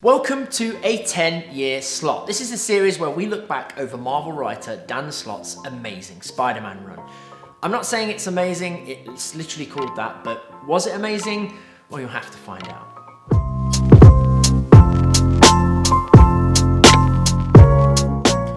Welcome to a 10-year slot. This is a series where we look back over Marvel writer Dan Slott's amazing Spider-Man run. I'm not saying it's amazing, it's literally called that, but was it amazing? Well, you'll have to find out.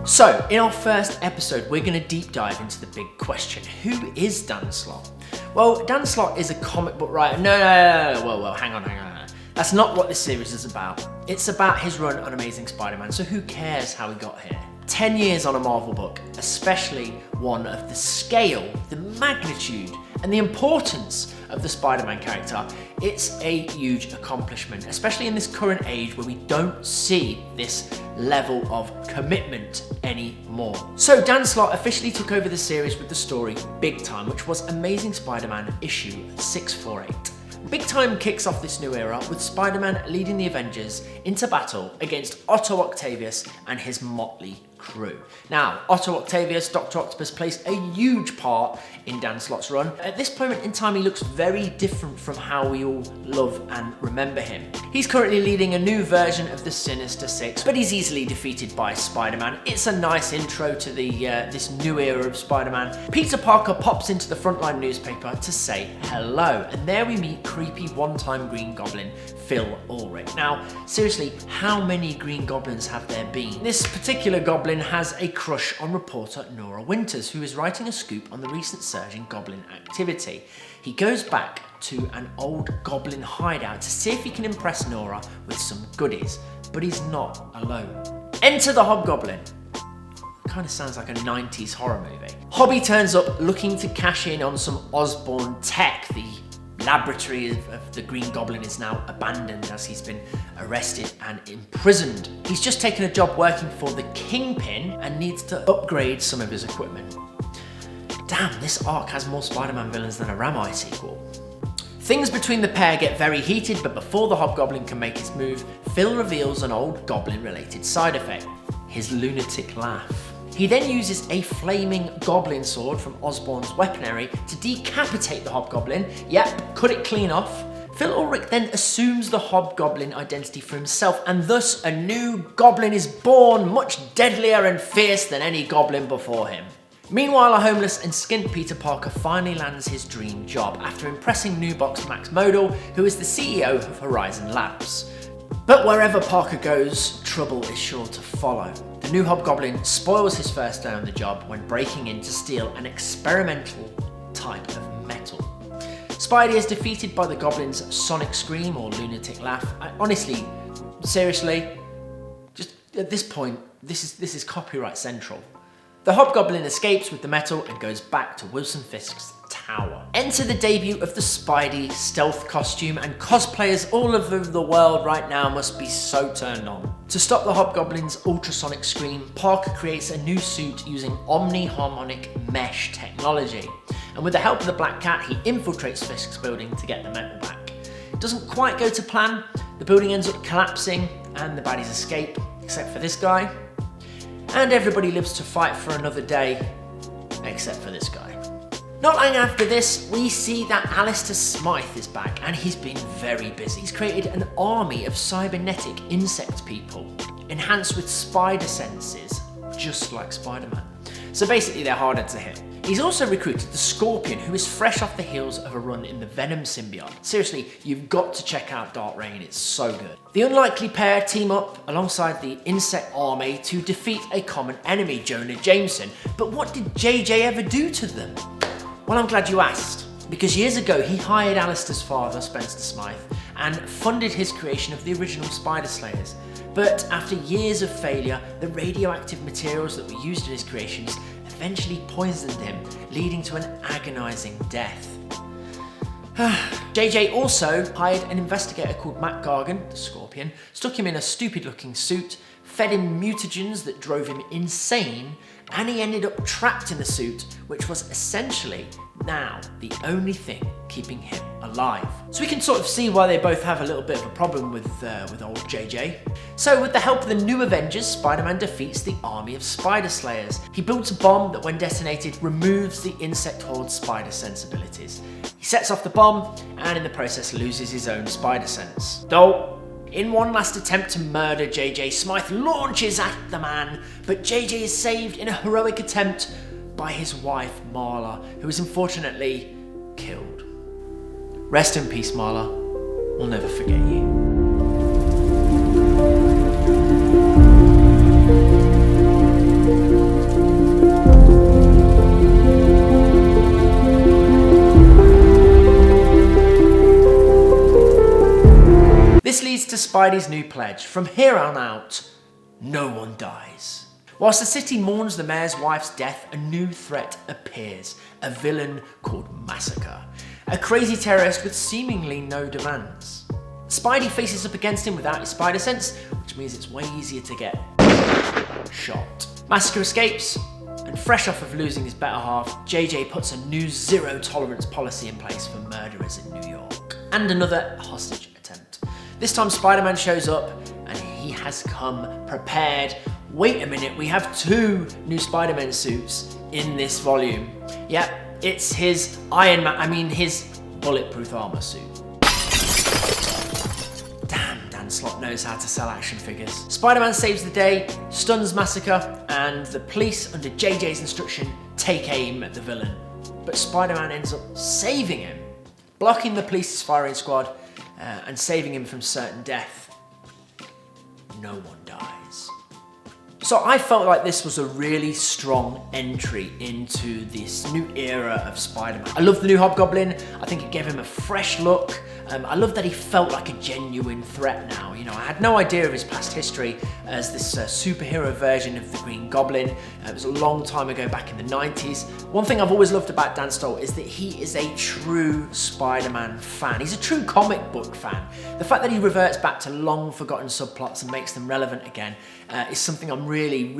So, in our first episode, we're going to deep dive into the big question. Who is Dan Slott? Well, Dan Slott is a comic book writer. No, well, hang on. That's not what this series is about. It's about his run on Amazing Spider-Man, so who cares how he got here? 10 years on a Marvel book, especially one of the scale, the magnitude, and the importance of the Spider-Man character, it's a huge accomplishment, especially in this current age where we don't see this level of commitment anymore. So Dan Slott officially took over the series with the story Big Time, which was Amazing Spider-Man issue 648. Big Time kicks off this new era with Spider-Man leading the Avengers into battle against Otto Octavius and his motley crew. Now, Otto Octavius, Dr. Octopus, plays a huge part in Dan Slott's run. At this moment in time, he looks very different from how we all love and remember him. He's currently leading a new version of the Sinister Six, but he's easily defeated by Spider-Man. It's a nice intro to this new era of Spider-Man. Peter Parker pops into the Frontline newspaper to say hello, and there we meet creepy one-time Green Goblin, Phil Ulrich. Now, seriously, how many Green Goblins have there been? This particular Goblin has a crush on reporter Nora Winters, who is writing a scoop on the recent surge in Goblin activity. He goes back to an old Goblin hideout to see if he can impress Nora with some goodies, but he's not alone. Enter the Hobgoblin. Kind of sounds like a 90s horror movie. Hobby turns up looking to cash in on some Osborn tech. The laboratory of the Green Goblin is now abandoned as he's been arrested and imprisoned. He's just taken a job working for the Kingpin and needs to upgrade some of his equipment. Damn, this arc has more Spider-Man villains than a Ramai sequel. Things between the pair get very heated, but before the Hobgoblin can make his move, Phil reveals an old Goblin-related side effect: his lunatic laugh. He then uses a flaming goblin sword from Osborn's weaponry to decapitate the Hobgoblin. Yep, cut it clean off. Phil Ulrich then assumes the Hobgoblin identity for himself, and thus a new goblin is born, much deadlier and fierce than any goblin before him. Meanwhile, a homeless and skint Peter Parker finally lands his dream job after impressing new box Max Modal, who is the CEO of Horizon Labs. But wherever Parker goes, trouble is sure to follow. The new Hobgoblin spoils his first day on the job when breaking in to steal an experimental type of metal. Spidey is defeated by the Goblin's sonic scream or lunatic laugh. Honestly, seriously, just at this point, this is copyright central. The Hobgoblin escapes with the metal and goes back to Wilson Fisk's tower. Enter the debut of the Spidey stealth costume, and cosplayers all over the world right now must be so turned on. To stop the Hobgoblin's ultrasonic scream, Parker creates a new suit using omni-harmonic mesh technology. And with the help of the Black Cat, he infiltrates Fisk's building to get the metal back. It doesn't quite go to plan. The building ends up collapsing and the baddies escape, except for this guy. And everybody lives to fight for another day, except for this guy. Not long after this, we see that Alistair Smythe is back, and he's been very busy. He's created an army of cybernetic insect people, enhanced with spider senses, just like Spider-Man. So basically they're harder to hit. He's also recruited the Scorpion, who is fresh off the heels of a run in the Venom symbiote. Seriously, you've got to check out Dark Reign, it's so good. The unlikely pair team up alongside the insect army to defeat a common enemy, Jonah Jameson. But what did JJ ever do to them? Well, I'm glad you asked, because years ago he hired Alistair's father, Spencer Smythe, and funded his creation of the original Spider Slayers. But after years of failure, the radioactive materials that were used in his creations eventually poisoned him, leading to an agonizing death. JJ also hired an investigator called Matt Gargan, the Scorpion, stuck him in a stupid looking suit, fed him mutagens that drove him insane, and he ended up trapped in the suit, which was essentially now the only thing keeping him alive. So we can sort of see why they both have a little bit of a problem with old JJ. So with the help of the new Avengers, Spider-Man defeats the army of Spider Slayers. He builds a bomb that when detonated removes the insect horde's spider sensibilities. He sets off the bomb and in the process loses his own spider sense. Though In one last attempt to murder JJ, Smythe launches at the man, but JJ is saved in a heroic attempt by his wife Marla, who is unfortunately killed. Rest in peace, Marla. We'll never forget you. This leads to Spidey's new pledge. From here on out, no one dies. Whilst the city mourns the mayor's wife's death, a new threat appears. A villain called Massacre. A crazy terrorist with seemingly no demands. Spidey faces up against him without his spider sense, which means it's way easier to get shot. Massacre escapes, and fresh off of losing his better half, JJ puts a new zero tolerance policy in place for murderers in New York. And another hostage attempt. This time Spider-Man shows up, and he has come prepared. Wait a minute, we have 2 new Spider-Man suits in this volume. Yep, it's his his bulletproof armor suit. Damn, Dan Slott knows how to sell action figures. Spider-Man saves the day, stuns Massacre, and the police, under JJ's instruction, take aim at the villain. But Spider-Man ends up saving him, blocking the police's firing squad, and saving him from certain death. No one dies. So I felt like this was a really strong entry into this new era of Spider-Man. I love the new Hobgoblin. I think it gave him a fresh look. I love that he felt like a genuine threat now. You know, I had no idea of his past history as this superhero version of the Green Goblin. It was a long time ago, back in the 90s. One thing I've always loved about Dan Slott is that he is a true Spider-Man fan. He's a true comic book fan. The fact that he reverts back to long forgotten subplots and makes them relevant again is something I'm really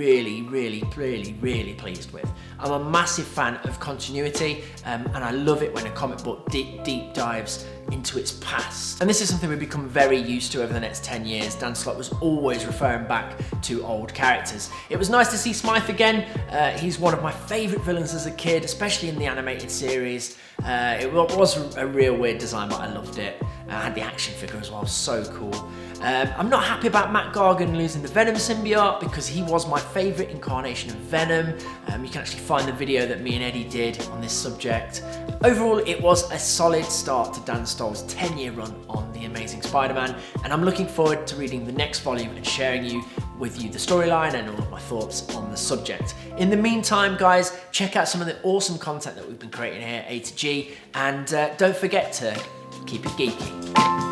pleased with. I'm a massive fan of continuity, and I love it when a comic book deep dives into its past. And this is something we've become very used to over the next 10 years. Dan Slott was always referring back to old characters. It was nice to see Smythe again. He's one of my favourite villains as a kid, especially in the animated series. It was a real weird design, but I loved it. I had the action figure as well, so cool. I'm not happy about Matt Gargan losing the Venom symbiote because he was my favourite incarnation of Venom. You can actually find the video that me and Eddie did on this subject. Overall, it was a solid start to Dan Slott's 10-year run on The Amazing Spider-Man, and I'm looking forward to reading the next volume and sharing with you the storyline and all of my thoughts on the subject. In the meantime, guys, check out some of the awesome content that we've been creating here at A to G, and don't forget to keep it geeky.